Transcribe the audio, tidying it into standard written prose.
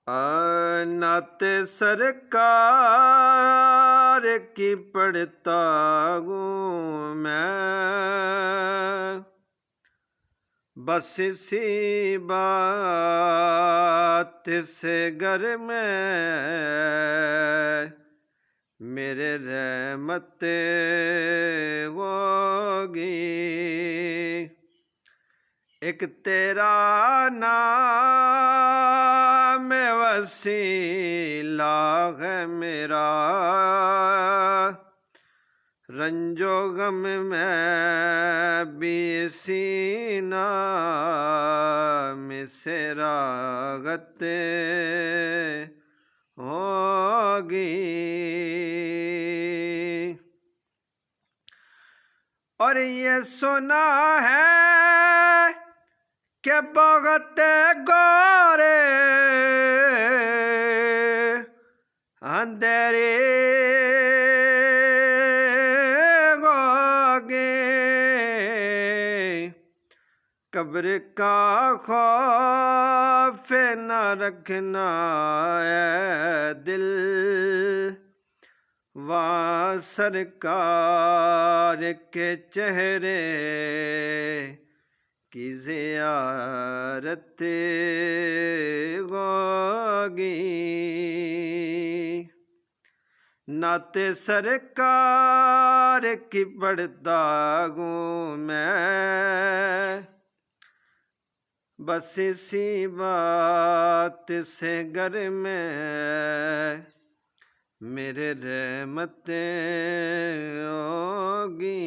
नाते सरकार की पढ़ता हूँ मैं, बस इसी बात से घर में मेरे रहमतें होगी। एक तेरा नाम वसीला है मेरा, रंजो गम में भी इसी नाम से राहत होगी। और ये सुना है कि बहुत गोरे अंधेरे होगे, कब्र का खौफ न रखना है दिल, वहाँ सरकार के चेहरे की ज़ियारत होगी। नाते सरकार की पढ़ता हूँ मैं, बस इसी बात से घर में मेरे रहमतें होगी।